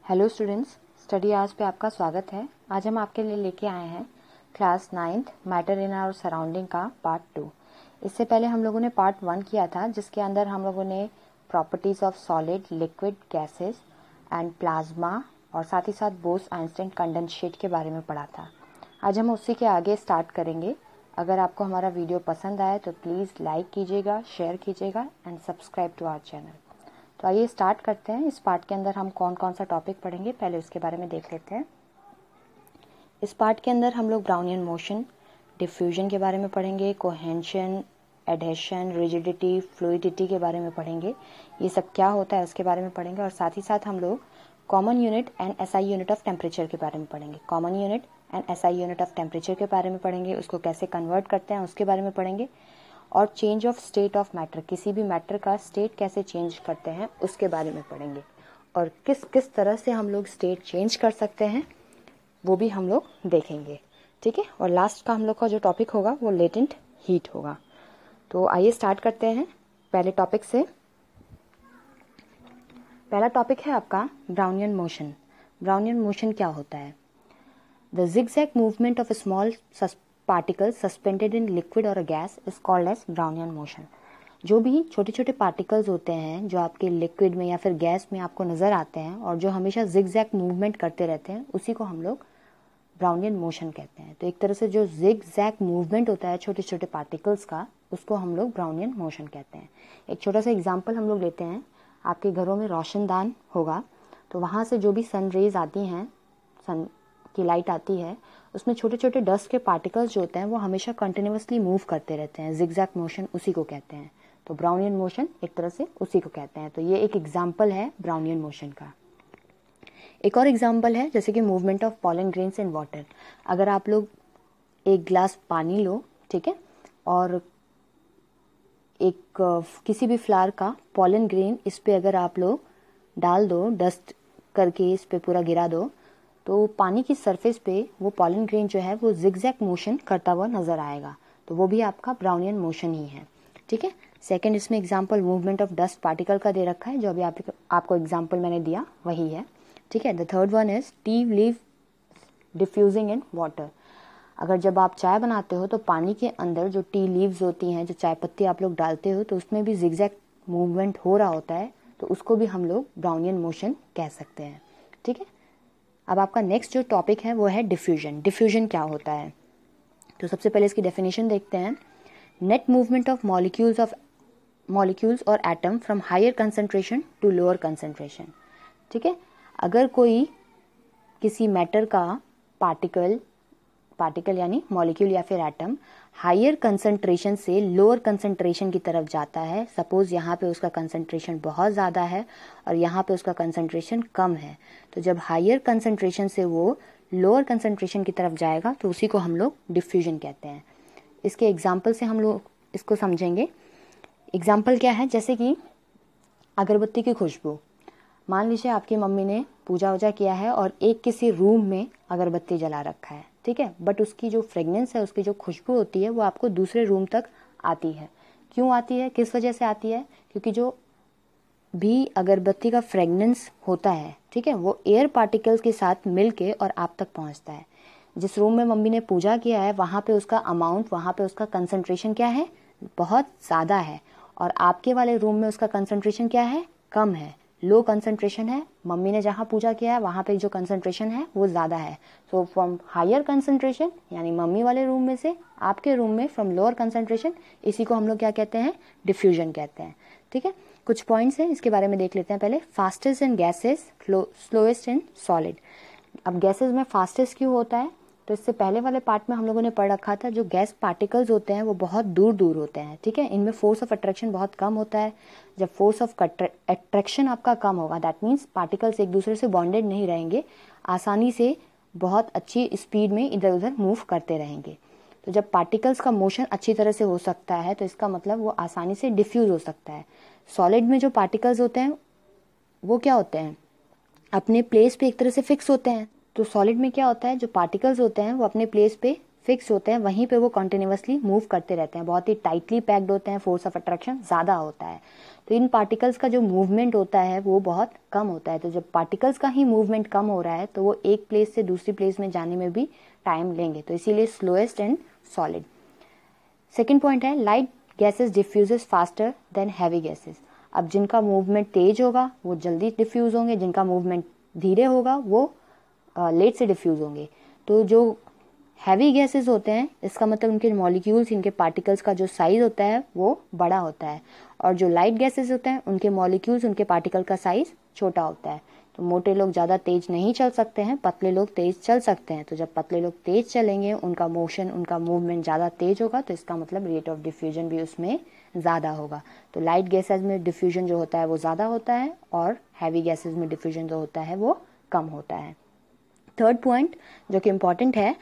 Hello students, study आज पे आपका स्वागत है। आज हम आपके लिए लेके आए हैं class 9th matter in our surrounding का पार्ट 2। इससे पहले हम लोगों ने पार्ट 1 किया था, जिसके अंदर हम लोगों ने properties of solid, liquid, gases and plasma और साथ ही साथ बोस-आइंस्टाइन कंडेंसेट के बारे में पढ़ा था। आज हम उसी के आगे स्टार्ट करेंगे। अगर आपको हमारा वीडियो पसंद आए तो प्लीज़ लाइक कीजिएगा, शेयर कीजिएगा and subscribe to our channel. तो आइए स्टार्ट करते हैं। इस पार्ट के अंदर हम कौन कौन सा टॉपिक पढ़ेंगे, पहले उसके बारे में देख लेते हैं। इस पार्ट के अंदर हम लोग ब्राउनियन मोशन, डिफ्यूजन के बारे में पढ़ेंगे, कोहेंशन, एडहेशन, रिजिडिटी, फ्लूइडिटी के बारे में पढ़ेंगे। ये सब क्या होता है उसके बारे में पढ़ेंगे और साथ ही साथ हम लोग common unit and SI unit of temperature के बारे में पढ़ेंगे। Common unit and SI unit of temperature के बारे में पढ़ेंगे, उसको कैसे कन्वर्ट करते हैं उसके बारे में पढ़ेंगे, और change of state of matter, किसी भी मैटर का स्टेट कैसे चेंज करते हैं उसके बारे में पढ़ेंगे, और किस किस तरह से हम लोग स्टेट चेंज कर सकते हैं वो भी हम लोग देखेंगे। ठीक है, और लास्ट का हम लोग का जो टॉपिक होगा वो लेटेंट हीट होगा। तो आइए स्टार्ट करते हैं पहले टॉपिक से। पहला टॉपिक है आपका ब्राउनियन मोशन। ब्राउनियन मोशन क्या होता है? The zigzag movement of a small particle suspended in liquid और gas is called as Brownian motion. जो भी छोटे छोटे पार्टिकल्स होते हैं जो आपके लिक्विड में या फिर गैस में आपको नजर आते हैं और जो हमेशा जिग-जैग मूवमेंट करते रहते हैं, उसी को हम लोग ब्राउनियन मोशन कहते हैं। तो एक तरह से जो जिग-जैग मूवमेंट होता है छोटे छोटे पार्टिकल्स का, उसको हम लोग ब्राउनियन मोशन कहते हैं। एक छोटा सा एग्जाम्पल हम लोग लेते हैं। आपके घरों में रोशनदान होगा, तो वहाँ से जो भी सन रेज आती हैं, सन की लाइट आती है, उसमें छोटे छोटे डस्ट के पार्टिकल्स जो होते हैं वो हमेशा कंटिन्यूअसली मूव करते रहते हैं। जिगजैग मोशन उसी को कहते हैं। तो ब्राउनियन मोशन एक तरह से उसी को कहते हैं। तो ये एक एग्जांपल है ब्राउनियन मोशन का। एक और एग्जांपल है जैसे कि movement of pollen grains in water. अगर आप लोग एक ग्लास पानी लो, ठीक है, और एक किसी भी फ्लावर का पॉलन ग्रेन इस पे अगर आप लोग डाल दो, डस्ट करके इस पे पूरा गिरा दो, तो पानी की सरफेस पे वो पॉलन ग्रेन जो है वो जिगजैग मोशन करता हुआ नजर आएगा। तो वो भी आपका ब्राउनियन मोशन ही है। ठीक है, सेकंड इसमें example movement of dust particle का दे रखा है, जो अभी आपको एग्जांपल मैंने दिया वही है। ठीक है, the third one is tea leave diffusing in water. अगर जब आप चाय बनाते हो तो पानी के अंदर जो टी लीव्स होती हैं, जो चाय पत्ती आप लोग डालते हो, तो उसमें भी जिगजैग मूवमेंट हो रहा होता है, तो उसको भी हम लोग ब्राउनियन मोशन कह सकते हैं। ठीक है, अब आपका नेक्स्ट जो टॉपिक है वो है डिफ्यूजन। डिफ्यूजन क्या होता है? तो सबसे पहले इसकी डेफिनेशन देखते हैं। नेट मूवमेंट ऑफ मॉलिक्यूल्स और atom from higher concentration to lower concentration. ठीक है, अगर कोई किसी मैटर का पार्टिकल यानी मॉलिक्यूल या फिर एटम हायर कंसंट्रेशन से लोअर कंसंट्रेशन की तरफ जाता है, सपोज यहाँ पे उसका कंसंट्रेशन बहुत ज़्यादा है और यहाँ पे उसका कंसंट्रेशन कम है, तो जब हायर कंसंट्रेशन से वो लोअर कंसंट्रेशन की तरफ जाएगा तो उसी को हम लोग डिफ्यूजन कहते हैं। इसके एग्जाम्पल से हम लोग इसको समझेंगे। एग्जाम्पल क्या है? जैसे कि अगरबत्ती की खुशबू। मान लीजिए आपकी मम्मी ने पूजा वूजा किया है और एक किसी रूम में अगरबत्ती जला रखा है, ठीक है, बट उसकी जो फ्रेगनेंस है, उसकी जो खुशबू होती है, वो आपको दूसरे रूम तक आती है। क्यों आती है, किस वजह से आती है? क्योंकि जो भी अगरबत्ती का फ्रेगनेंस होता है, ठीक है, वो एयर पार्टिकल्स के साथ मिलके और आप तक पहुंचता है। जिस रूम में मम्मी ने पूजा किया है वहाँ पे उसका अमाउंट, वहाँ पे उसका कंसंट्रेशन क्या है? बहुत ज़्यादा है, और आपके वाले रूम में उसका कंसंट्रेशन क्या है? कम है, लो कंसंट्रेशन है। मम्मी ने जहाँ पूजा किया है वहाँ पे जो कंसंट्रेशन है वो ज़्यादा है। सो फ्रॉम हायर कंसंट्रेशन यानी मम्मी वाले रूम में से आपके रूम में फ्रॉम लोअर कंसंट्रेशन, इसी को हम लोग क्या कहते हैं? डिफ्यूजन कहते हैं। ठीक है, कुछ पॉइंट्स हैं, इसके बारे में देख लेते हैं पहले। Fastest in gases, slowest in solid. अब गैसेस में फास्टेस्ट क्यों होता है? तो इससे पहले वाले पार्ट में हम लोगों ने पढ़ रखा था, जो गैस पार्टिकल्स होते हैं वो बहुत दूर दूर होते हैं। ठीक है, इनमें फोर्स ऑफ अट्रैक्शन बहुत कम होता है। जब फोर्स ऑफ अट्रैक्शन आपका कम होगा, दैट मीन्स पार्टिकल्स एक दूसरे से बॉन्डेड नहीं रहेंगे, आसानी से बहुत अच्छी स्पीड में इधर उधर मूव करते रहेंगे। तो जब पार्टिकल्स का मोशन अच्छी तरह से हो सकता है तो इसका मतलब वो आसानी से डिफ्यूज हो सकता है। सॉलिड में जो पार्टिकल्स होते हैं वो क्या होते हैं? अपने प्लेस पे एक तरह से फिक्स होते हैं। तो सॉलिड में क्या होता है? जो पार्टिकल्स होते हैं वो अपने प्लेस पे फिक्स होते हैं वहीं पे वो कॉन्टिन्यूसली मूव करते रहते हैं, बहुत ही टाइटली पैक्ड होते हैं, फोर्स ऑफ अट्रैक्शन ज़्यादा होता है। तो इन पार्टिकल्स का जो मूवमेंट होता है वो बहुत कम होता है। तो जब पार्टिकल्स का ही मूवमेंट कम हो रहा है तो वो एक प्लेस से दूसरी प्लेस में जाने में भी टाइम लेंगे, तो इसीलिए slowest and solid. Second point है light gases diffuses faster than heavy gases. अब जिनका मूवमेंट तेज होगा वो जल्दी डिफ्यूज होंगे, जिनका मूवमेंट धीरे होगा वो लेट से डिफ्यूज होंगे। तो जो हैवी गैसेस होते हैं इसका मतलब उनके मॉलिक्यूल्स, इनके पार्टिकल्स का जो साइज होता है वो बड़ा होता है, और जो लाइट गैसेस होते हैं उनके मॉलिक्यूल्स, उनके पार्टिकल का साइज छोटा होता है। तो मोटे लोग ज़्यादा तेज नहीं चल सकते हैं, पतले लोग तेज चल सकते हैं। तो जब पतले लोग तेज चलेंगे उनका मोशन, उनका मूवमेंट ज़्यादा तेज होगा, तो इसका मतलब रेट ऑफ डिफ्यूजन भी उसमें ज़्यादा होगा। तो लाइट गैसेस में डिफ्यूजन जो होता है वो ज़्यादा होता है और हैवी गैसेस में डिफ्यूजन जो होता है वो कम होता है। थर्ड पॉइंट जो कि इम्पॉर्टेंट है,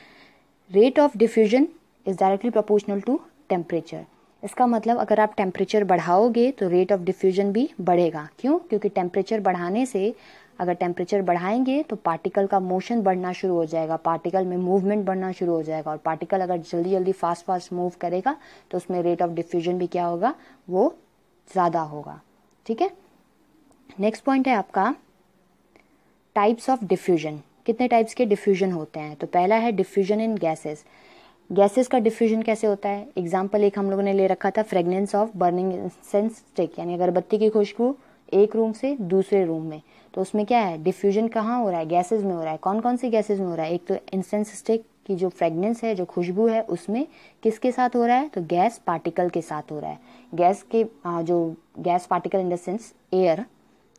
rate of diffusion is directly proportional to temperature. इसका मतलब अगर आप टेम्परेचर बढ़ाओगे तो रेट ऑफ डिफ्यूजन भी बढ़ेगा। क्यों? क्योंकि टेम्परेचर बढ़ाने से, अगर टेम्परेचर बढ़ाएंगे तो पार्टिकल का मोशन बढ़ना शुरू हो जाएगा, पार्टिकल में मूवमेंट बढ़ना शुरू हो जाएगा, और पार्टिकल अगर जल्दी जल्दी फास्ट मूव करेगा तो उसमें रेट ऑफ डिफ्यूजन भी क्या होगा, वो ज़्यादा होगा। ठीक है। नेक्स्ट पॉइंट है आपका टाइप्स ऑफ डिफ्यूजन। कितने टाइप्स के डिफ्यूजन होते हैं? तो पहला है डिफ्यूजन इन गैसेस। गैसेस का डिफ्यूजन कैसे होता है? एग्जाम्पल एक हम लोगों ने ले रखा था, fragrance of burning incense stick, यानी अगरबत्ती की खुशबू एक रूम से दूसरे रूम में। तो उसमें क्या है, डिफ्यूजन कहाँ हो रहा है? गैसेस में हो रहा है। कौन कौन सी गैसेस में हो रहा है? एक तो इंसेंस स्टिक की जो फ्रेगनेंस है, जो खुशबू है, उसमें किसके साथ हो रहा है? तो गैस पार्टिकल के साथ हो रहा है। गैस के जो gas particle in the sense air,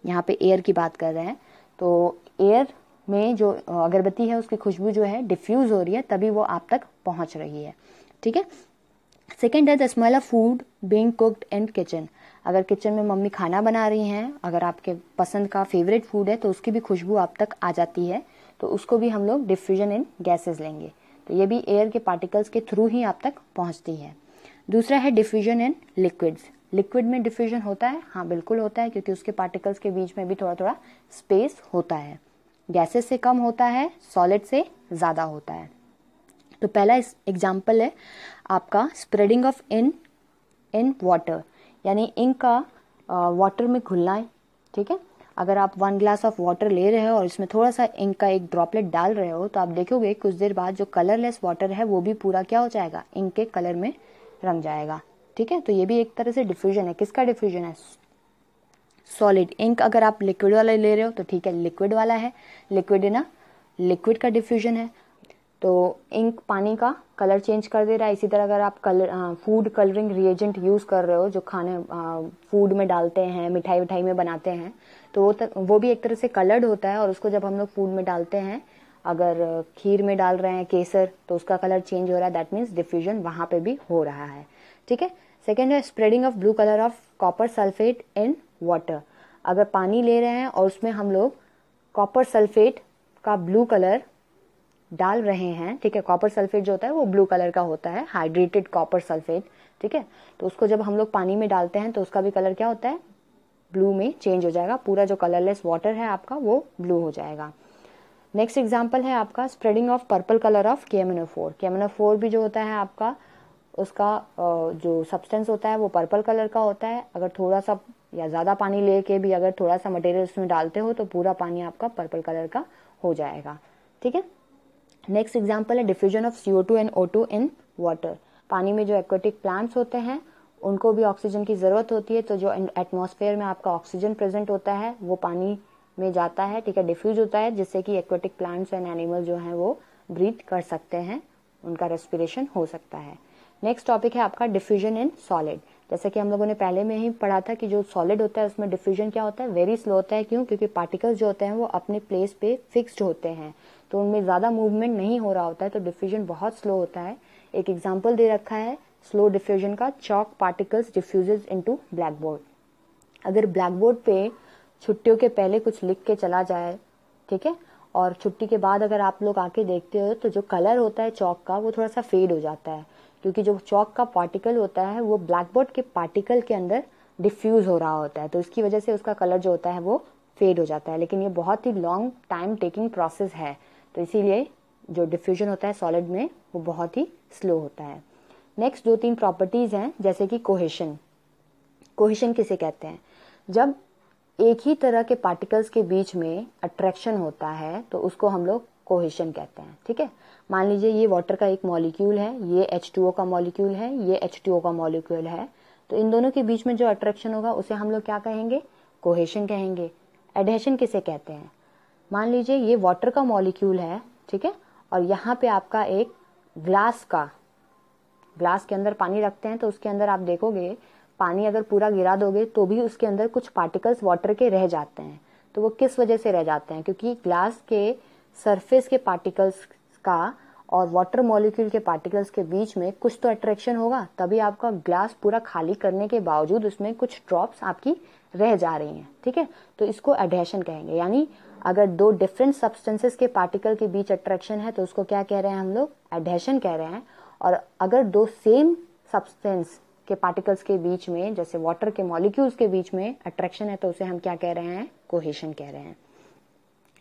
यहाँ पे एयर की बात कर रहे हैं, तो एयर में जो अगरबत्ती है उसकी खुशबू जो है डिफ्यूज हो रही है, तभी वो आप तक पहुंच रही है। ठीक है। सेकेंड है the smell of food being cooked in kitchen. अगर किचन में मम्मी खाना बना रही हैं, अगर आपके पसंद का फेवरेट फूड है तो उसकी भी खुशबू आप तक आ जाती है, तो उसको भी हम लोग डिफ्यूजन इन गैसेस लेंगे। तो ये भी एयर के पार्टिकल्स के थ्रू ही आप तक पहुंचती है। दूसरा है डिफ्यूजन इन लिक्विड्स। लिक्विड में डिफ्यूजन होता है? हाँ बिल्कुल होता है, क्योंकि उसके पार्टिकल्स के बीच में भी थोड़ा थोड़ा स्पेस होता है। गैसेस से कम होता है, सॉलिड से ज़्यादा होता है। तो पहला एग्जाम्पल है आपका स्प्रेडिंग ऑफ इन वाटर, यानी इंक का वाटर में घुलना है। ठीक है। अगर आप 1 ग्लास ऑफ वाटर ले रहे हो और इसमें थोड़ा सा इंक का एक ड्रॉपलेट डाल रहे हो, तो आप देखोगे कुछ देर बाद जो कलरलेस वाटर है वो भी पूरा क्या हो जाएगा, इंक के कलर में रंग जाएगा। ठीक है। तो ये भी एक तरह से डिफ्यूजन है। किसका डिफ्यूजन है? सॉलिड। इंक अगर आप लिक्विड वाला ले रहे हो तो ठीक है, लिक्विड वाला है, लिक्विड है ना, लिक्विड का डिफ्यूजन है। तो इंक पानी का कलर चेंज कर दे रहा है। इसी तरह अगर आप फूड कलरिंग रिएजेंट यूज कर रहे हो, जो खाने फूड में डालते हैं, मिठाई विठाई में बनाते हैं, तो वो भी एक तरह से कलर्ड होता है, और उसको जब हम लोग फूड में डालते हैं, अगर खीर में डाल रहे हैं केसर, तो उसका कलर चेंज हो रहा है, दैट मीन्स डिफ्यूजन वहां पे भी हो रहा है। ठीक है। सेकेंड है spreading of blue colour of copper sulphate in water. अगर पानी ले रहे हैं और उसमें हम लोग कॉपर सल्फेट का ब्लू कलर डाल रहे हैं, ठीक है, कॉपर सल्फेट जो होता है वो ब्लू कलर का होता है, हाइड्रेटेड कॉपर सल्फेट। ठीक है। तो उसको जब हम लोग पानी में डालते हैं तो उसका भी कलर क्या होता है, ब्लू में चेंज हो जाएगा। पूरा जो कलरलेस वाटर है आपका वो ब्लू हो जाएगा। नेक्स्ट एग्जाम्पल है आपका spreading of purple colour of KMnO4। KMnO4 भी जो होता है आपका, उसका जो सब्सटेंस होता है वो पर्पल कलर का होता है। अगर थोड़ा सा या ज़्यादा पानी लेके भी अगर थोड़ा सा मटेरियल उसमें डालते हो तो पूरा पानी आपका पर्पल कलर का हो जाएगा। ठीक है। नेक्स्ट एग्जाम्पल है diffusion of CO2 and O2 in water. पानी में जो एक्वेटिक प्लांट्स होते हैं उनको भी ऑक्सीजन की ज़रूरत होती है, तो जो एटमॉस्फेयर में आपका ऑक्सीजन प्रेजेंट होता है वो पानी में जाता है, ठीक है, डिफ्यूज होता है, जिससे कि एक्वेटिक प्लांट्स एंड एनिमल जो हैं वो ब्रीथ कर सकते हैं, उनका रेस्पिरेशन हो सकता है। नेक्स्ट टॉपिक है आपका डिफ्यूजन इन सॉलिड। जैसे कि हम लोगों ने पहले में ही पढ़ा था कि जो सॉलिड होता है उसमें डिफ्यूजन क्या होता है, वेरी स्लो होता है। क्यों? क्योंकि पार्टिकल्स जो होते हैं वो अपने प्लेस पे फिक्स्ड होते हैं, तो उनमें ज़्यादा मूवमेंट नहीं हो रहा होता है, तो डिफ्यूजन बहुत स्लो होता है। एक एग्जाम्पल दे रखा है स्लो डिफ्यूजन का, chalk particles diffuses into black board. अगर ब्लैक बोर्ड पे छुट्टियों के पहले कुछ लिख के चला जाए, ठीक है, और छुट्टी के बाद अगर आप लोग आके देखते हो तो जो कलर होता है चॉक का वो थोड़ा सा फेड हो जाता है, क्योंकि जो चॉक का पार्टिकल होता है वो ब्लैक बोर्ड के पार्टिकल के अंदर डिफ्यूज हो रहा होता है, तो इसकी वजह से उसका कलर जो होता है वो फेड हो जाता है। लेकिन ये बहुत ही लॉन्ग टाइम टेकिंग प्रोसेस है, तो इसीलिए जो डिफ्यूजन होता है सॉलिड में वो बहुत ही स्लो होता है। नेक्स्ट 2-3 प्रॉपर्टीज हैं, जैसे कि कोहेशन। कोहेशन किसे कहते हैं? जब एक ही तरह के पार्टिकल्स के बीच में अट्रैक्शन होता है तो उसको हम लोग कोहेशन कहते हैं। ठीक है, मान लीजिए ये वाटर का एक मॉलिक्यूल है, ये H2O का मॉलिक्यूल है, ये H2O का मॉलिक्यूल है, तो इन दोनों के बीच में जो अट्रैक्शन होगा उसे हम लोग क्या कहेंगे? कोहेशन कहेंगे। एडहेशन किसे कहते हैं? मान लीजिए ये वाटर का मॉलिक्यूल है, ठीक है, और यहाँ पे आपका एक ग्लास के अंदर पानी रखते हैं, तो उसके अंदर आप देखोगे पानी अगर पूरा गिरा दोगे तो भी उसके अंदर कुछ पार्टिकल्स वाटर के रह जाते हैं। तो वो किस वजह से रह जाते हैं? क्योंकि ग्लास के सरफेस के पार्टिकल्स का और वाटर मॉलिक्यूल के पार्टिकल्स के बीच में कुछ तो अट्रैक्शन होगा, तभी आपका ग्लास पूरा खाली करने के बावजूद उसमें कुछ ड्रॉप्स आपकी रह जा रही हैं। ठीक है, तो इसको एडहेशन कहेंगे। यानी अगर दो डिफरेंट सब्सटेंसेस के पार्टिकल के बीच अट्रैक्शन है तो उसको क्या कह रहे हैं हम लोग? एडहेशन कह रहे हैं। और अगर दो सेम सब्सटेंस के पार्टिकल्स के बीच में, जैसे वाटर के मॉलिक्यूल्स के बीच में अट्रैक्शन है, तो उसे हम क्या कह रहे हैं? कोहेशन कह रहे हैं।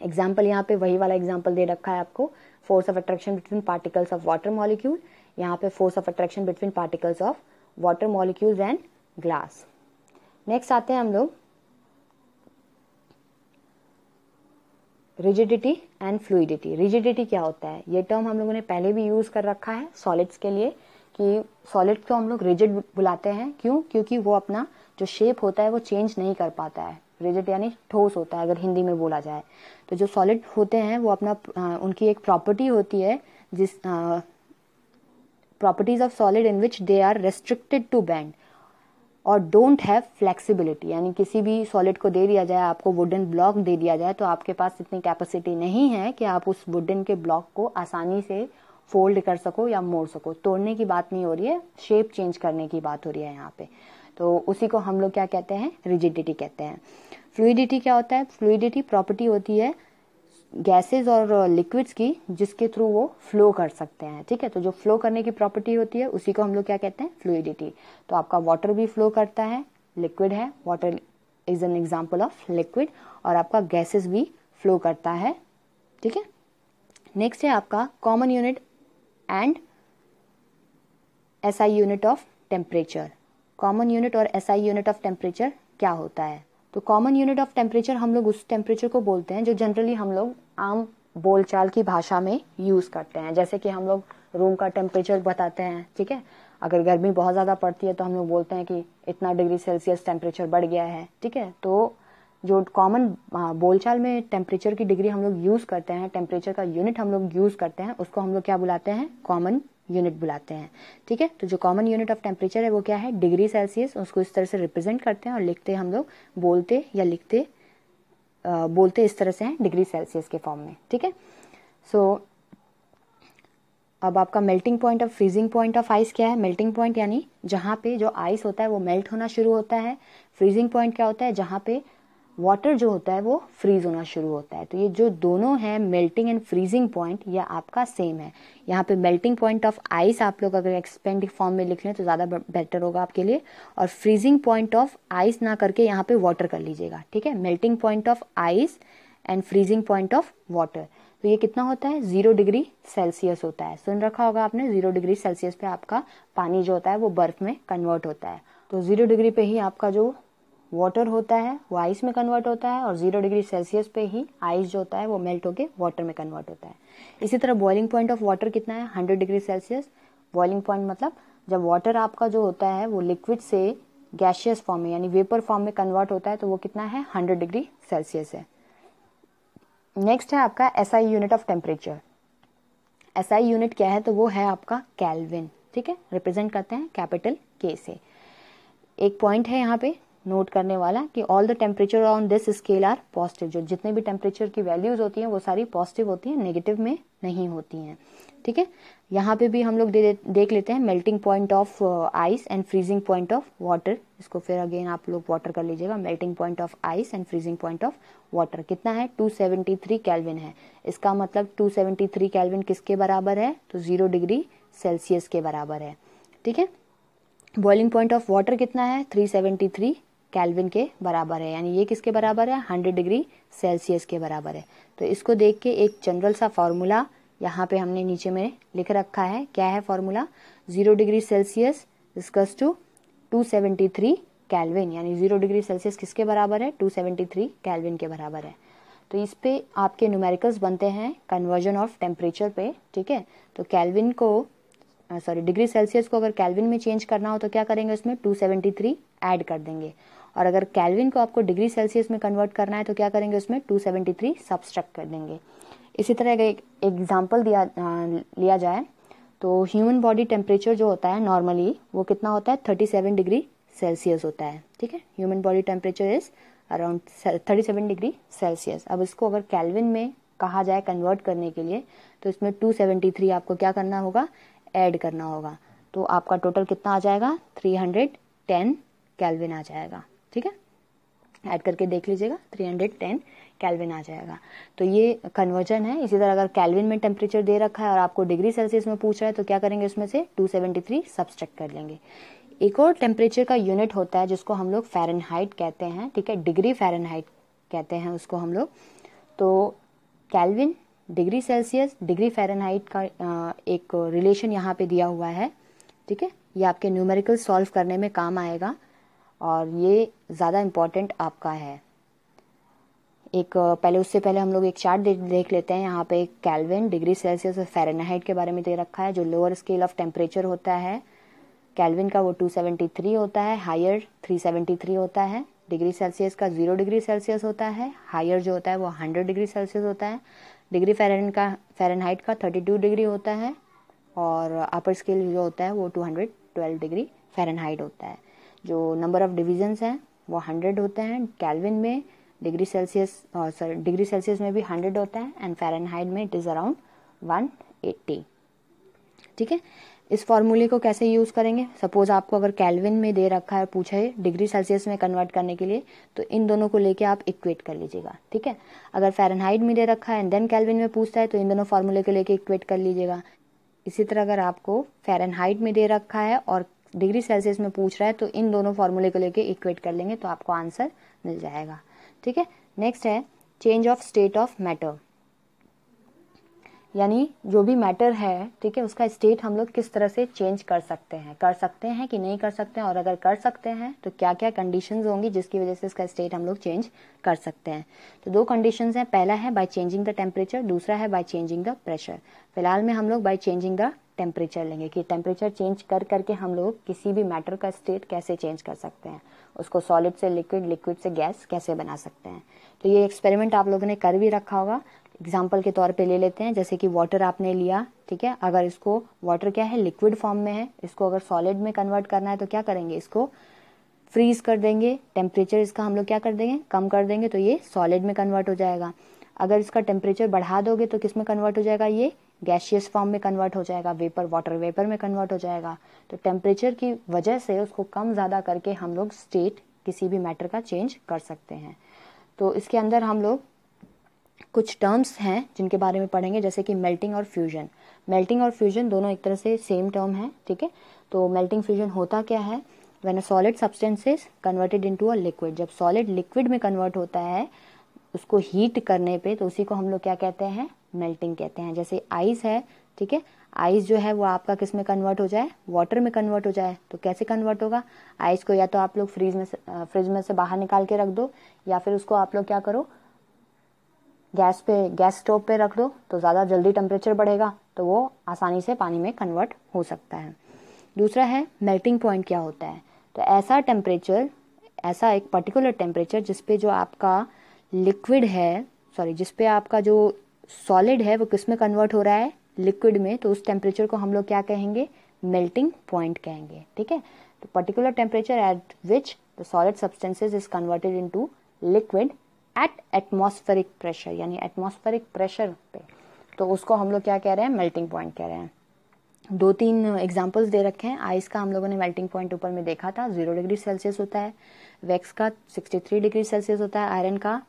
एग्जाम्पल यहाँ पे वही वाला एग्जाम्पल दे रखा है आपको, force of attraction between particles of water molecule, यहाँ पे force of attraction between particles of water molecules and glass. Next आते हैं हम लोग रिजिडिटी एंड फ्लूइडिटी। रिजिडिटी क्या होता है? ये टर्म हम लोगों ने पहले भी यूज कर रखा है सॉलिड्स के लिए, कि सॉलिड को हम लोग रिजिड बुलाते हैं। क्यों? क्योंकि वो अपना जो शेप होता है वो चेंज नहीं कर पाता है। रिजिड यानी ठोस होता है अगर हिंदी में बोला जाए। तो जो सॉलिड होते हैं वो अपना उनकी एक प्रॉपर्टी होती है, जिस properties of solid in which they are restricted to bend और डोंट हैव फ्लेक्सिबिलिटी। यानी किसी भी सॉलिड को दे दिया जाए, आपको वुडन ब्लॉक दे दिया जाए, तो आपके पास इतनी कैपेसिटी नहीं है कि आप उस वुडन के ब्लॉक को आसानी से फोल्ड कर सको या मोड़ सको। तोड़ने की बात नहीं हो रही है, शेप चेंज करने की बात हो रही है यहाँ पे। तो उसी को हम लोग क्या कहते हैं? रिजिडिटी कहते हैं। फ्लूइडिटी क्या होता है? फ्लूइडिटी प्रॉपर्टी होती है गैसेस और लिक्विड्स की, जिसके थ्रू वो फ्लो कर सकते हैं। ठीक है, तो जो फ्लो करने की प्रॉपर्टी होती है उसी को हम लोग क्या कहते हैं? फ्लूइडिटी। तो आपका वाटर भी फ्लो करता है, लिक्विड है, water is an example of liquid, और आपका गैसेस भी फ्लो करता है। ठीक है, नेक्स्ट है आपका common unit and SI unit of temperature. Common unit और SI यूनिट ऑफ टेम्परेचर क्या होता है? तो कॉमन यूनिट ऑफ टेम्परेचर हम लोग उस टेम्परेचर को बोलते हैं जो जनरली हम लोग आम बोलचाल की भाषा में यूज करते हैं। जैसे कि हम लोग रूम का टेम्परेचर बताते हैं। ठीक है, अगर गर्मी बहुत ज्यादा पड़ती है तो हम लोग बोलते हैं कि इतना डिग्री सेल्सियस टेम्परेचर बढ़ गया है। ठीक है, तो जो कॉमन बोलचाल में टेम्परेचर की डिग्री हम लोग यूज करते हैं, टेम्परेचर का यूनिट हम लोग यूज करते हैं, उसको हम लोग क्या बुलाते हैं? कॉमन यूनिट बुलाते हैं। ठीक है, तो जो कॉमन यूनिट ऑफ टेम्परेचर है वो क्या है? Degree Celsius. उसको इस तरह से रिप्रेजेंट करते हैं और लिखते हम लोग, बोलते या लिखते बोलते इस तरह से हैं, डिग्री सेल्सियस के फॉर्म में। ठीक है, सो अब आपका मेल्टिंग पॉइंट और फ्रीजिंग पॉइंट ऑफ आइस क्या है? मेल्टिंग पॉइंट यानी जहाँ पे जो आइस होता है वो मेल्ट होना शुरू होता है। फ्रीजिंग पॉइंट क्या होता है? जहाँ पे वाटर जो होता है वो फ्रीज होना शुरू होता है। तो ये जो दोनों है मेल्टिंग एंड फ्रीजिंग पॉइंट, ये आपका सेम है। यहाँ पे मेल्टिंग पॉइंट ऑफ आइस आप लोग अगर एक्सपेंड फॉर्म में लिख लें तो ज़्यादा बेटर होगा आपके लिए, और फ्रीजिंग पॉइंट ऑफ आइस ना करके यहाँ पे वाटर कर लीजिएगा। ठीक है, melting point of ice and freezing point of water. तो ये कितना होता है? 0 डिग्री सेल्सियस होता है। सुन रखा होगा आपने, 0 डिग्री सेल्सियस पे आपका पानी जो होता है वो बर्फ में कन्वर्ट होता है। तो 0 डिग्री पे ही आपका जो वाटर होता है वो आइस में कन्वर्ट होता है, और 0 डिग्री सेल्सियस पे ही आइस जो होता है वो मेल्ट होके वाटर में कन्वर्ट होता है। इसी तरह बॉइलिंग पॉइंट ऑफ वाटर कितना है? 100 डिग्री सेल्सियस। बॉइलिंग पॉइंट मतलब जब वाटर आपका जो होता है वो लिक्विड से गैसियस फॉर्म में यानी वेपर फॉर्म में कन्वर्ट होता है, तो वो कितना है? 100 डिग्री सेल्सियस है। नेक्स्ट है आपका SI unit of temperature. SI unit क्या है? तो वो है आपका केल्विन। ठीक है, रिप्रेजेंट करते हैं कैपिटल K से। एक पॉइंट है यहाँ पे नोट करने वाला कि all the temperature on this scale are positive. जो जितने भी टेम्परेचर की वैल्यूज होती हैं वो सारी पॉजिटिव होती हैं, नेगेटिव में नहीं होती हैं। ठीक है, यहाँ पे भी हम लोग देख लेते हैं melting point of ice and freezing point of water. इसको फिर अगेन आप लोग वाटर कर लीजिएगा। Melting point of ice and freezing point of water कितना है? 273 केल्विन है। इसका मतलब 273 केल्विन किसके बराबर है? तो 0 डिग्री सेल्सियस के बराबर है। ठीक है, बॉइलिंग पॉइंट ऑफ वाटर कितना है? 373 केल्विन के बराबर है। यानी ये किसके बराबर है? 100 डिग्री सेल्सियस के बराबर है। तो इसको देख के एक जनरल सा फॉर्मूला यहाँ पे हमने नीचे में लिख रखा है, क्या है formula, 0 degree Celsius equals to 273 kelvin, यानी 0 डिग्री सेल्सियस किसके बराबर है, 273 केल्विन के बराबर है। तो इस पे आपके न्यूमेरिकल्स बनते हैं कन्वर्जन ऑफ टेम्परेचर पे, ठीक है। तो केल्विन को डिग्री सेल्सियस को अगर केल्विन में चेंज करना हो तो क्या करेंगे, उसमें 273 ऐड कर देंगे, और अगर केल्विन को आपको डिग्री सेल्सियस में कन्वर्ट करना है तो क्या करेंगे, उसमें 273 सब्सट्रैक्ट कर देंगे। इसी तरह एक एग्जाम्पल लिया जाए तो ह्यूमन बॉडी टेम्परेचर जो होता है नॉर्मली वो कितना होता है, 37 डिग्री सेल्सियस होता है, ठीक है। Human body temperature is around 37 degree Celsius. अब इसको अगर केल्विन में कहा जाए कन्वर्ट करने के लिए तो इसमें 273 आपको क्या करना होगा, ऐड करना होगा। तो आपका टोटल कितना आ जाएगा, 310 केल्विन आ जाएगा, ठीक है। ऐड करके देख लीजिएगा, 310 केल्विन आ जाएगा। तो ये कन्वर्जन है। इसी तरह अगर केल्विन में टेम्परेचर दे रखा है और आपको डिग्री सेल्सियस में पूछ रहा है तो क्या करेंगे, उसमें से 273 सब्सट्रैक्ट कर लेंगे। एक और टेम्परेचर का यूनिट होता है जिसको हम लोग फ़ारेनहाइट कहते हैं, ठीक है, डिग्री फ़ारेनहाइट कहते हैं उसको हम लोग। तो kelvin, degree Celsius, degree Fahrenheit का एक रिलेशन यहाँ पे दिया हुआ है, ठीक है। ये आपके न्यूमेरिकल सॉल्व करने में काम आएगा और ये ज़्यादा इम्पॉर्टेंट आपका है। उससे पहले हम लोग एक चार्ट देख लेते हैं। यहाँ पे केल्विन, डिग्री सेल्सियस और फ़ारेनहाइट के बारे में दे रखा है। जो लोअर स्केल ऑफ टेम्परेचर होता है केल्विन का वो 273 होता है, हायर 373 होता है। डिग्री सेल्सियस का 0 डिग्री सेल्सियस होता है, हायर जो होता है वो 100 डिग्री सेल्सियस होता है। डिग्री फ़ारेनहाइट का 32 डिग्री होता है और अपर स्केल जो होता है वो 212 डिग्री फ़ारेनहाइट होता है। जो नंबर ऑफ डिविजन्स हैं वो 100 होते हैं केल्विन में, डिग्री सेल्सियस में भी 100 होता है एंड फ़ारेनहाइट में इट इज़ अराउंड 180, ठीक है। इस फॉर्मूले को कैसे यूज़ करेंगे, सपोज आपको अगर केल्विन में दे रखा है, पूछा है डिग्री सेल्सियस में कन्वर्ट करने के लिए, तो इन दोनों को लेके आप इक्वेट कर लीजिएगा, ठीक है। अगर फ़ारेनहाइट में दे रखा है एंड देन केल्विन में पूछता है तो इन दोनों फॉर्मूले को लेके इक्वेट कर लीजिएगा। इसी तरह अगर आपको फ़ारेनहाइट में दे रखा है और डिग्री सेल्सियस में पूछ रहा है तो इन दोनों फॉर्मूले को लेके इक्वेट कर लेंगे तो आपको आंसर मिल जाएगा, ठीक है। नेक्स्ट है change of state of matter, यानी जो भी मैटर है, ठीक है, उसका स्टेट हम लोग किस तरह से चेंज कर सकते हैं कि नहीं कर सकते हैं, और अगर कर सकते हैं तो क्या क्या कंडीशंस होंगी जिसकी वजह से इसका स्टेट हम लोग चेंज कर सकते हैं। तो दो कंडीशंस हैं, पहला है बाय चेंजिंग द टेम्परेचर, दूसरा है बाय चेंजिंग द प्रेशर। फिलहाल में हम लोग बाय चेंजिंग द टेम्परेचर लेंगे कि टेम्परेचर चेंज कर करके हम लोग किसी भी मैटर का स्टेट कैसे चेंज कर सकते हैं, उसको सॉलिड से लिक्विड, लिक्विड से गैस कैसे बना सकते हैं। तो ये एक्सपेरिमेंट आप लोगों ने कर भी रखा होगा। एग्जाम्पल के तौर पे ले लेते हैं, जैसे कि वाटर आपने लिया, ठीक है। अगर इसको वाटर क्या है, लिक्विड फॉर्म में है, इसको अगर सॉलिड में कन्वर्ट करना है तो क्या करेंगे, इसको फ्रीज कर देंगे, टेम्परेचर इसका हम लोग क्या कर देंगे, कम कर देंगे, तो ये सॉलिड में कन्वर्ट हो जाएगा। अगर इसका टेम्परेचर बढ़ा दोगे तो किस में कन्वर्ट हो जाएगा, ये गैशियस फॉर्म में कन्वर्ट हो जाएगा, वेपर, वाटर वेपर में कन्वर्ट हो जाएगा। तो टेम्परेचर की वजह से उसको कम ज़्यादा करके हम लोग स्टेट किसी भी मैटर का चेंज कर सकते हैं। तो इसके अंदर हम लोग कुछ टर्म्स हैं जिनके बारे में पढ़ेंगे, जैसे कि मेल्टिंग और फ्यूजन। मेल्टिंग और फ्यूजन दोनों एक तरह से सेम टर्म है, ठीक है। तो मेल्टिंग फ्यूजन होता क्या है, when a solid substance is converted into a liquid, जब सॉलिड लिक्विड में कन्वर्ट होता है उसको हीट करने पे, तो उसी को हम लोग क्या कहते हैं, मेल्टिंग कहते हैं। जैसे आइस है, ठीक है, आइस जो है वो आपका किस में कन्वर्ट हो जाए, वाटर में कन्वर्ट हो जाए, तो कैसे कन्वर्ट होगा, आइस को या तो आप लोग फ्रिज में से बाहर निकाल के रख दो, या फिर उसको आप लोग क्या करो, गैस स्टोव पे रख दो, तो ज़्यादा जल्दी टेम्परेचर बढ़ेगा तो वो आसानी से पानी में कन्वर्ट हो सकता है। दूसरा है मेल्टिंग पॉइंट क्या होता है, तो ऐसा टेम्परेचर, ऐसा एक पर्टिकुलर टेम्परेचर जिस पे जो आपका लिक्विड है, जिस पे आपका जो सॉलिड है वो किस में कन्वर्ट हो रहा है, लिक्विड में, तो उस टेम्परेचर को हम लोग क्या कहेंगे, मेल्टिंग पॉइंट कहेंगे, ठीक है। तो particular temperature at which the solid substances is converted into liquid at atmospheric pressure, यानी एटमॉस्फेरिक प्रेशर पे, तो उसको हम लोग क्या कह रहे हैं, मेल्टिंग पॉइंट कह रहे हैं। 2-3 एग्जांपल्स दे रखे हैं। आइस का हम लोगों ने मेल्टिंग पॉइंट ऊपर में देखा था, 0 डिग्री सेल्सियस होता है, वैक्स का 63 डिग्री सेल्सियस होता है, आयरन का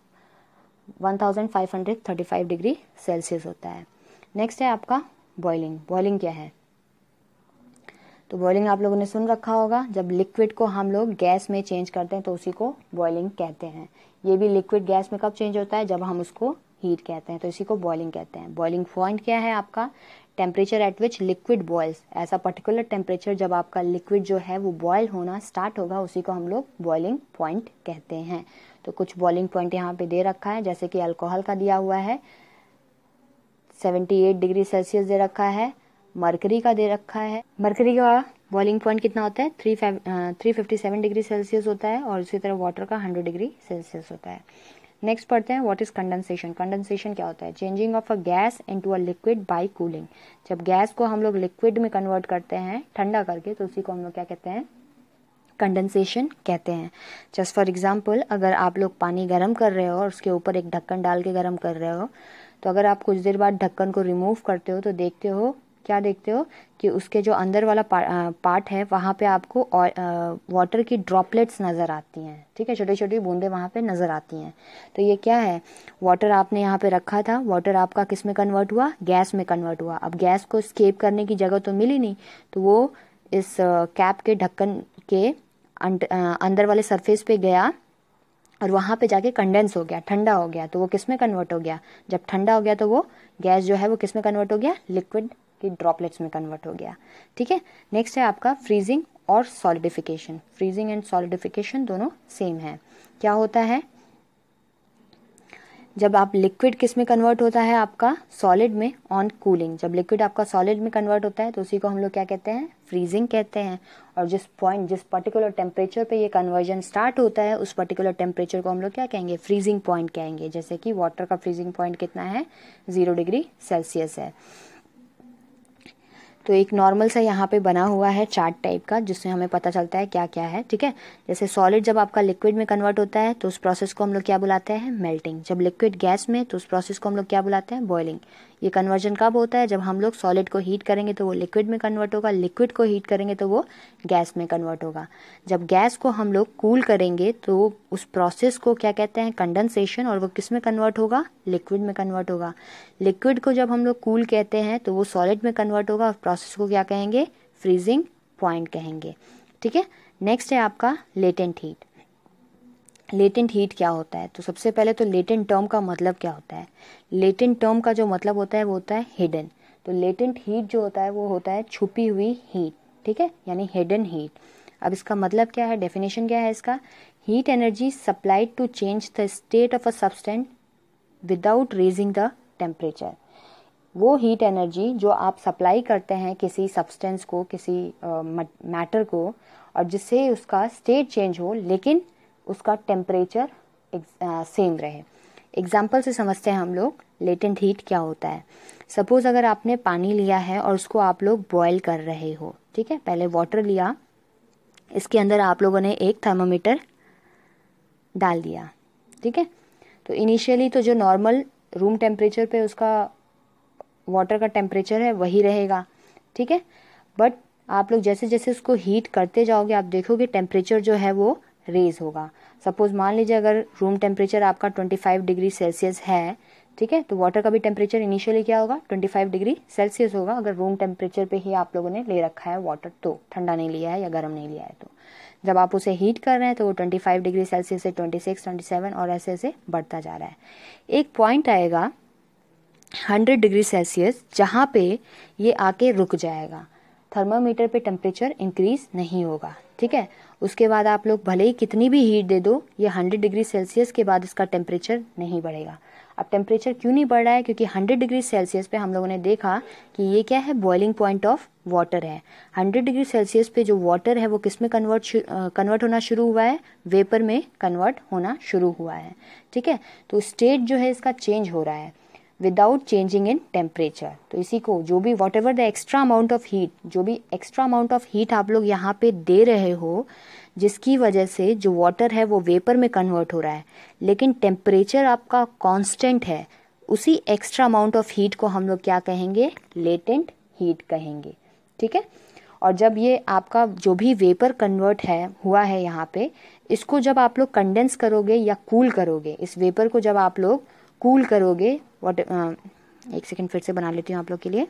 1535 डिग्री सेल्सियस होता है। नेक्स्ट है आपका बॉइलिंग। बॉइलिंग क्या है, तो बॉइलिंग आप लोगों ने सुन रखा होगा, जब लिक्विड को हम लोग गैस में चेंज करते हैं तो उसी को बॉइलिंग कहते हैं। ये भी लिक्विड गैस में कब चेंज होता है, जब हम उसको हीट कहते हैं, तो इसी को बॉइलिंग कहते हैं। बॉइलिंग पॉइंट क्या है आपका? Temperature at which liquid boils, ऐसा पर्टिकुलर टेम्परेचर जब आपका लिक्विड जो है वो बॉयल होना स्टार्ट होगा, उसी को हम लोग बॉइलिंग पॉइंट कहते हैं। तो कुछ बॉइलिंग पॉइंट यहाँ पे दे रखा है, जैसे कि अल्कोहल का दिया हुआ है 78 डिग्री सेल्सियस दे रखा है, मरकरी का दे रखा है। मरकरी का बॉइलिंग पॉइंट कितना होता है? 357 डिग्री सेल्सियस होता है, और उसी तरह वाटर का 100 डिग्री सेल्सियस होता है। नेक्स्ट पढ़ते हैं व्हाट इज कंडेंसेशन। कंडेंसेशन क्या होता है? Changing of a gas into a liquid bye cooling. जब गैस को हम लोग लिक्विड में कन्वर्ट करते हैं ठंडा करके, तो उसी को हम लोग क्या कहते हैं? कंडेंसेशन कहते हैं। जस्ट फॉर एग्जाम्पल, अगर आप लोग पानी गर्म कर रहे हो और उसके ऊपर एक ढक्कन डाल के गर्म कर रहे हो, तो अगर आप कुछ देर बाद ढक्कन को रिमूव करते हो तो देखते हो, क्या देखते हो कि उसके जो अंदर वाला पार्ट है वहाँ पे आपको वाटर की ड्रॉपलेट्स नज़र आती हैं। ठीक है, छोटी छोटी बूंदें वहाँ पे नज़र आती हैं। तो ये क्या है? वाटर आपने यहाँ पे रखा था, वाटर आपका किस में कन्वर्ट हुआ? गैस में कन्वर्ट हुआ। अब गैस को स्केप करने की जगह तो मिली नहीं, तो वो इस कैप के ढक्कन के अंदर वाले सरफेस पे गया और वहाँ पे जाके कंडेंस हो गया, ठंडा हो गया। तो वो किस में कन्वर्ट हो गया? जब ठंडा हो गया तो वो गैस जो है वो किस में कन्वर्ट हो गया? लिक्विड की ड्रॉपलेट्स में कन्वर्ट हो गया। ठीक है, नेक्स्ट है आपका फ्रीजिंग और सॉलिडिफिकेशन। फ्रीजिंग एंड सॉलिडिफिकेशन दोनों सेम है। क्या होता है? जब आप लिक्विड किस में कन्वर्ट होता है आपका? सॉलिड में ऑन कूलिंग। जब लिक्विड आपका सॉलिड में कन्वर्ट होता है तो उसी को हम लोग क्या कहते हैं? फ्रीजिंग कहते हैं। और जिस पर्टिकुलर टेम्परेचर पे ये कन्वर्जन स्टार्ट होता है, उस पर्टिकुलर टेम्परेचर को हम लोग क्या कहेंगे? फ्रीजिंग पॉइंट कहेंगे। जैसे कि वाटर का फ्रीजिंग पॉइंट कितना है? 0 डिग्री सेल्सियस है। तो एक नॉर्मल सा यहाँ पे बना हुआ है चार्ट टाइप का, जिससे हमें पता चलता है क्या क्या है। ठीक है, जैसे सॉलिड जब आपका लिक्विड में कन्वर्ट होता है तो उस प्रोसेस को हम लोग क्या बुलाते हैं? मेल्टिंग। जब लिक्विड गैस में, तो उस प्रोसेस को हम लोग क्या बुलाते हैं? बॉइलिंग। ये कन्वर्जन कब होता है? जब हम लोग सॉलिड को हीट करेंगे तो वो लिक्विड में कन्वर्ट होगा, लिक्विड को हीट करेंगे तो वो गैस में कन्वर्ट होगा। जब गैस को हम लोग कूल करेंगे तो उस प्रोसेस को क्या कहते हैं? कंडेंसेशन। और वो किस में कन्वर्ट होगा? लिक्विड में कन्वर्ट होगा। लिक्विड को जब हम लोग कूल कहते हैं तो वो सॉलिड में कन्वर्ट होगा, और प्रोसेस को क्या कहेंगे? फ्रीजिंग पॉइंट कहेंगे। ठीक है, नेक्स्ट है आपका लेटेंट हीट। लेटेंट हीट क्या होता है? तो सबसे पहले तो लेटेंट टर्म का मतलब क्या होता है? लेटेंट टर्म का जो मतलब होता है वो होता है हिडन। तो लेटेंट हीट जो होता है वो होता है छुपी हुई हीट। ठीक है, यानी हिडन हीट। अब इसका मतलब क्या है? डेफिनेशन क्या है इसका? Heat energy supplied to change the state of a substance without raising the temperature. वो हीट एनर्जी जो आप सप्लाई करते हैं किसी सब्सटेंस को, किसी मैटर को, और जिससे उसका स्टेट चेंज हो लेकिन उसका टेम्परेचर सेम रहे। एग्जाम्पल से समझते हैं हम लोग लेटेंट हीट क्या होता है। सपोज अगर आपने पानी लिया है और उसको आप लोग बॉयल कर रहे हो। ठीक है, पहले वाटर लिया, इसके अंदर आप लोगों ने एक थर्मामीटर डाल दिया। ठीक है, तो इनिशियली तो जो नॉर्मल रूम टेम्परेचर पे उसका वाटर का टेम्परेचर है वही रहेगा। ठीक है, बट आप लोग जैसे जैसे उसको हीट करते जाओगे आप देखोगे टेम्परेचर जो है वो रेज होगा। सपोज मान लीजिए अगर रूम टेम्परेचर आपका 25 डिग्री सेल्सियस है, ठीक है, तो वाटर का भी टेम्परेचर इनिशियली क्या होगा? 25 डिग्री सेल्सियस होगा, अगर रूम टेम्परेचर पे ही आप लोगों ने ले रखा है वाटर, तो ठंडा नहीं लिया है या गर्म नहीं लिया है। तो जब आप उसे हीट कर रहे हैं तो वो 25 डिग्री सेल्सियस से 26, 27 और ऐसे ऐसे बढ़ता जा रहा है। एक पॉइंट आएगा 100 डिग्री सेल्सियस जहाँ पे ये आके रुक जाएगा, थर्मामीटर पे टेम्परेचर इंक्रीज नहीं होगा। ठीक है, उसके बाद आप लोग भले ही कितनी भी हीट दे दो, ये 100 डिग्री सेल्सियस के बाद इसका टेम्परेचर नहीं बढ़ेगा। अब टेम्परेचर क्यों नहीं बढ़ रहा है? क्योंकि 100 डिग्री सेल्सियस पे हम लोगों ने देखा कि ये क्या है? बॉइलिंग पॉइंट ऑफ वाटर है। 100 डिग्री सेल्सियस पे जो वाटर है वो किस में कन्वर्ट होना शुरू हुआ है? वेपर में कन्वर्ट होना शुरू हुआ है। ठीक है, तो स्टेट जो है इसका चेंज हो रहा है विदाउट चेंजिंग इन टेम्परेचर। तो इसी को जो भी what ever the extra amount of heat, जो भी एक्स्ट्रा अमाउंट ऑफ हीट आप लोग यहाँ पे दे रहे हो, जिसकी वजह से जो वाटर है वो वेपर में कन्वर्ट हो रहा है, लेकिन टेम्परेचर आपका कांस्टेंट है, उसी एक्स्ट्रा अमाउंट ऑफ हीट को हम लोग क्या कहेंगे? लेटेंट हीट कहेंगे। ठीक है, और जब ये आपका जो भी वेपर कन्वर्ट है हुआ है यहाँ पे, इसको जब आप लोग कंडेंस करोगे या कूल करोगे, इस वेपर को जब आप लोग कूल करोगे, एक सेकंड फिर से बना लेती हूँ आप लोग के लिए।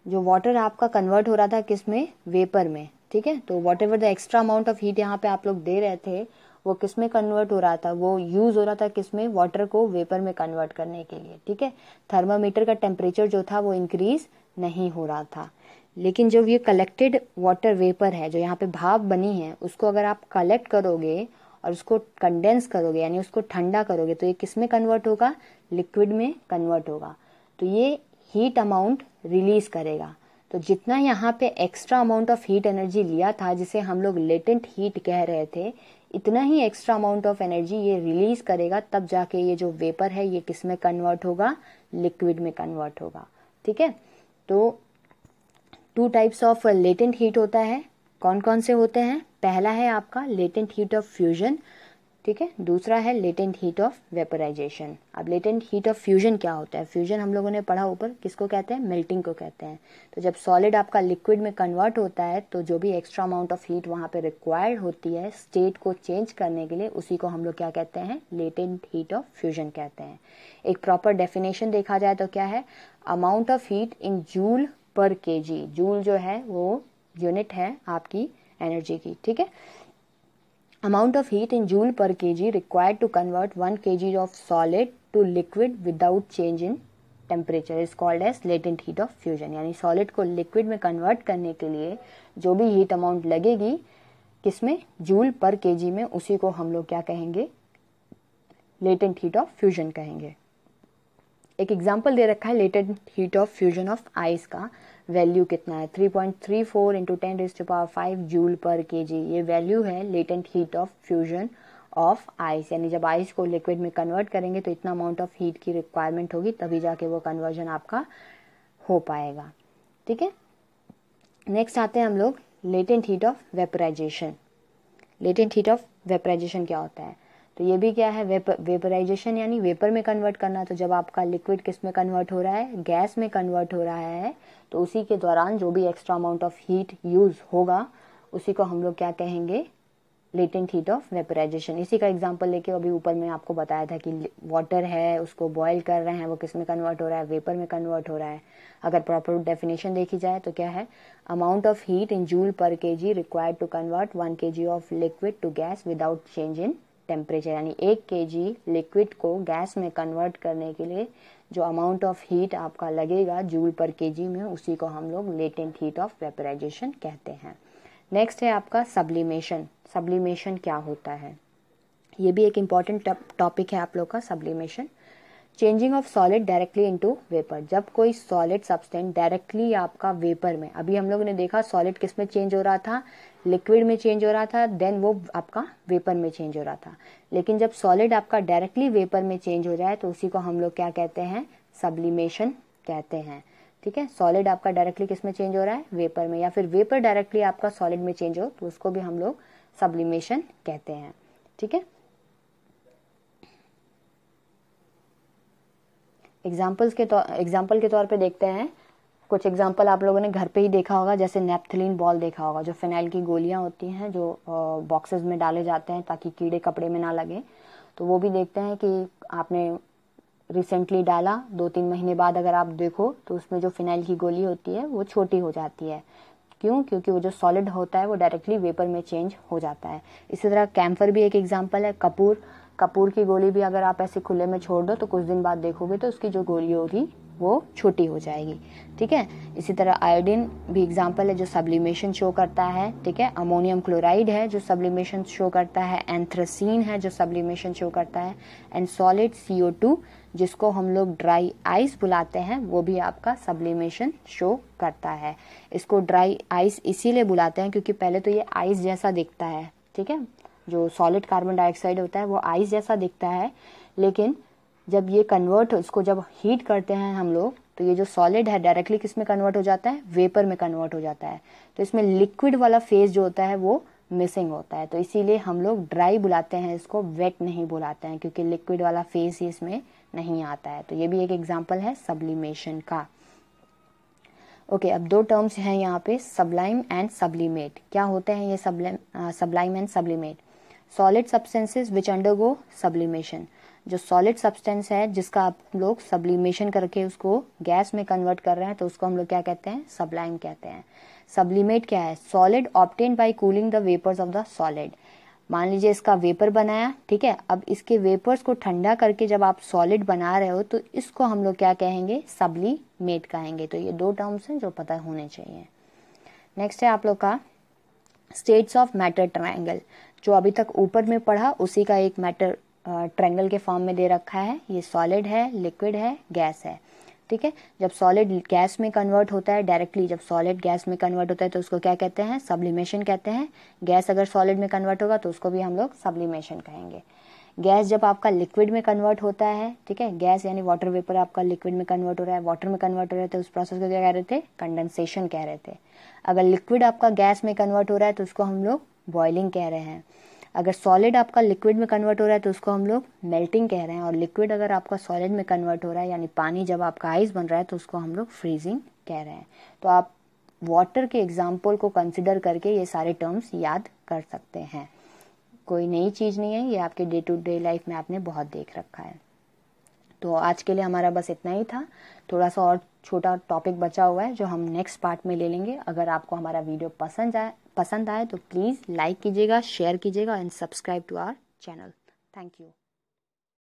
जो वाटर आपका कन्वर्ट हो रहा था किस में? वेपर में। ठीक है, तो what ever the extra amount of heat यहाँ पे आप लोग दे रहे थे, वो किस में कन्वर्ट हो रहा था, वो यूज हो रहा था किस में, वाटर को वेपर में कन्वर्ट करने के लिए, ठीक है। थर्मामीटर का टेम्परेचर जो था वो इंक्रीज नहीं हो रहा था। लेकिन जब ये कलेक्टेड वाटर वेपर है, जो यहाँ पे भाप बनी है, उसको अगर आप कलेक्ट करोगे और उसको कंडेंस करोगे यानी उसको ठंडा करोगे, तो ये किस में कन्वर्ट होगा, लिक्विड में कन्वर्ट होगा। तो ये हीट अमाउंट रिलीज करेगा। तो जितना यहाँ पे extra amount of heat energy लिया था, जिसे हम लोग लेटेंट हीट कह रहे थे, इतना ही एक्स्ट्रा अमाउंट ऑफ एनर्जी ये रिलीज करेगा, तब जाके ये जो वेपर है ये किस में कन्वर्ट होगा, लिक्विड में कन्वर्ट होगा, ठीक है। तो 2 टाइप्स ऑफ लेटेंट हीट होता है। कौन कौन से होते हैं, पहला है आपका लेटेंट हीट ऑफ फ्यूजन, ठीक है, दूसरा है लेटेंट हीट ऑफ वेपराइजेशन। अब लेटेंट हीट ऑफ फ्यूजन क्या होता है, फ्यूजन हम लोगों ने पढ़ा ऊपर, किसको कहते हैं, मेल्टिंग को कहते हैं। तो जब सॉलिड आपका लिक्विड में कन्वर्ट होता है, तो जो भी एक्स्ट्रा अमाउंट ऑफ हीट वहां पे रिक्वायर्ड होती है स्टेट को चेंज करने के लिए, उसी को हम लोग क्या कहते हैं, लेटेंट हीट ऑफ फ्यूजन कहते हैं। एक प्रॉपर डेफिनेशन देखा जाए तो क्या है, amount of heat in joule per KG. Joule जो है वो यूनिट है आपकी एनर्जी की, ठीक है। Amount of heat in joule per kg required to convert 1 kg of solid to liquid without change in temperature is called as latent heat of fusion। यानी solid को लिक्विड में कन्वर्ट करने के लिए जो भी हीट अमाउंट लगेगी किसमें, जूल पर केजी में, उसी को हम लोग क्या कहेंगे, लेटेंट हीट ऑफ फ्यूजन कहेंगे। एक एग्जांपल दे रखा है latent heat of fusion of ice का, वैल्यू कितना है, 3.34 इंटू 10⁵ जूल पर केजी, ये वैल्यू है latent heat of fusion of ice. यानी जब आइस को लिक्विड में कन्वर्ट करेंगे तो इतना अमाउंट ऑफ हीट की रिक्वायरमेंट होगी, तभी जाके वो कन्वर्जन आपका हो पाएगा, ठीक है। नेक्स्ट आते हैं हम लोग latent heat of vaporisation. Latent heat of vaporisation क्या होता है, तो ये भी क्या है, वेपराइजेशन यानी वेपर में कन्वर्ट करना। तो जब आपका लिक्विड किस में कन्वर्ट हो रहा है, गैस में कन्वर्ट हो रहा है, तो उसी के दौरान जो भी extra amount of heat use होगा, उसी को हम लोग क्या कहेंगे, लेटेंट हीट ऑफ वेपराइजेशन। इसी का एग्जांपल लेके अभी ऊपर में आपको बताया था कि वाटर है, उसको बॉयल कर रहे हैं, वो किस में कन्वर्ट हो रहा है, वेपर में कन्वर्ट हो रहा है। अगर प्रॉपर डेफिनेशन देखी जाए तो क्या है, amount of heat in joule per KG required to convert 1 kg of liquid to gas without change in temperature. यानी 1 kg लिक्विड को गैस में कन्वर्ट करने के लिए जो अमाउंट ऑफ हीट आपका लगेगा जूल पर केजी में, उसी को हम लोग लेटेंट हीट ऑफ वेपराइजेशन कहते हैं। नेक्स्ट है आपका सब्लिमेशन। सब्लिमेशन क्या होता है, ये भी एक इम्पॉर्टेंट टॉपिक है आप लोग का, sublimation. Changing of solid directly into vapour. जब कोई सॉलिड सब्सटेंस डायरेक्टली आपका वेपर में, अभी हम लोगों ने देखा सॉलिड किस में चेंज हो रहा था, लिक्विड में चेंज हो रहा था, देन वो आपका वेपर में चेंज हो रहा था। लेकिन जब सॉलिड आपका डायरेक्टली वेपर में चेंज हो जाए तो उसी को हम लोग क्या कहते हैं, सब्लिमेशन कहते हैं, ठीक है। सॉलिड आपका डायरेक्टली किस में चेंज हो रहा है, वेपर में, या फिर वेपर डायरेक्टली आपका सॉलिड में चेंज हो तो उसको भी हम लोग सब्लिमेशन कहते हैं, ठीक है। एग्जाम्पल के तौर पे देखते हैं कुछ एग्जाम्पल। आप लोगों ने घर पे ही देखा होगा, जैसे नेप्थलीन बॉल देखा होगा, जो फिनाइल की गोलियां होती हैं जो बॉक्सेस में डाले जाते हैं ताकि कीड़े कपड़े में ना लगे। तो वो भी देखते हैं कि आपने रिसेंटली डाला, 2-3 महीने बाद अगर आप देखो तो उसमें जो फिनाइल की गोली होती है वो छोटी हो जाती है। क्यों, क्योंकि वो जो सॉलिड होता है वो डायरेक्टली वेपर में चेंज हो जाता है। इसी तरह कैम्फर भी एक एग्जाम्पल है। कपूर की गोली भी अगर आप ऐसे खुले में छोड़ दो तो कुछ दिन बाद देखोगे तो उसकी जो गोली होगी वो छोटी हो जाएगी, ठीक है। इसी तरह आयोडीन भी एग्जाम्पल है जो सब्लिमेशन शो करता है, ठीक है। अमोनियम क्लोराइड है जो सब्लिमेशन शो करता है, एंथ्रासीन है जो सब्लिमेशन शो करता है, एंड सॉलिड CO2 जिसको हम लोग ड्राई आइस बुलाते हैं, वो भी आपका सब्लिमेशन शो करता है। इसको ड्राई आइस इसीलिए बुलाते हैं क्योंकि पहले तो ये आइस जैसा दिखता है, ठीक है। जो सॉलिड कार्बन डाइऑक्साइड होता है वो आइस जैसा दिखता है, लेकिन जब ये कन्वर्ट, इसको जब हीट करते हैं हम लोग, तो ये जो सॉलिड है डायरेक्टली किस में कन्वर्ट हो जाता है, वेपर में कन्वर्ट हो जाता है। तो इसमें लिक्विड वाला फेज जो होता है वो मिसिंग होता है, तो इसीलिए हम लोग ड्राई बुलाते हैं, इसको वेट नहीं बुलाते हैं, क्योंकि लिक्विड वाला फेज ही इसमें नहीं आता है। तो ये भी एक एग्जाम्पल है सब्लिमेशन का। ओके, अब 2 टर्म्स हैं यहाँ पे, सब्लाइम एंड सब्लिमेट। क्या होते हैं ये sublime and sublimate? Solid substances which undergo sublimation. जो सॉलिड सब्सटेंस है जिसका आप लोग सब्लिमेशन करके उसको गैस में कन्वर्ट कर रहे हैं, तो उसको हम लोग क्या कहते हैं, सब्लाइम कहते हैं। सब्लिमेट क्या है? Solid obtained by cooling the vapours of the solid. मान लीजिए इसका वेपर बनाया, ठीक है। अब इसके वेपर्स को ठंडा करके जब आप सॉलिड बना रहे हो तो इसको हम लोग क्या कहेंगे, सब्लिमेट कहेंगे। तो ये 2 टर्म्स हैं जो पता होने चाहिए। नेक्स्ट है आप लोग का स्टेट्स ऑफ मैटर ट्रायंगल। जो अभी तक ऊपर में पढ़ा उसी का एक मैटर ट्रायंगल के फॉर्म में दे रखा है। ये सॉलिड है, लिक्विड है, गैस है, ठीक है। जब सॉलिड गैस में कन्वर्ट होता है डायरेक्टली, जब सॉलिड गैस में कन्वर्ट होता है तो उसको क्या कहते हैं, सब्लिमेशन कहते हैं। गैस अगर सॉलिड में कन्वर्ट होगा तो उसको भी हम लोग सब्लिमेशन कहेंगे। गैस जब आपका लिक्विड में कन्वर्ट होता है, ठीक है, गैस यानी वाटर वेपर आपका लिक्विड में कन्वर्ट हो रहा है, वाटर में कन्वर्ट हो रहा है, तो उस प्रोसेस को क्या कह रहे थे, कंडेंसेशन कह रहे थे। अगर लिक्विड आपका गैस में कन्वर्ट हो रहा है तो उसको हम लोग बॉइलिंग कह रहे हैं। अगर सॉलिड आपका लिक्विड में कन्वर्ट हो रहा है तो उसको हम लोग मेल्टिंग कह रहे हैं। और लिक्विड अगर आपका सॉलिड में कन्वर्ट हो रहा है यानी पानी जब आपका आइस बन रहा है तो उसको हम लोग फ्रीजिंग कह रहे हैं। तो आप वाटर के एग्जाम्पल को कंसिडर करके ये सारे टर्म्स याद कर सकते हैं। कोई नई चीज़ नहीं है, ये आपके डे टू डे लाइफ में आपने बहुत देख रखा है। तो आज के लिए हमारा बस इतना ही था। थोड़ा सा और छोटा टॉपिक बचा हुआ है जो हम नेक्स्ट पार्ट में ले लेंगे। अगर आपको हमारा वीडियो पसंद आए तो प्लीज़ लाइक कीजिएगा, शेयर कीजिएगा and subscribe to our channel. Thank you.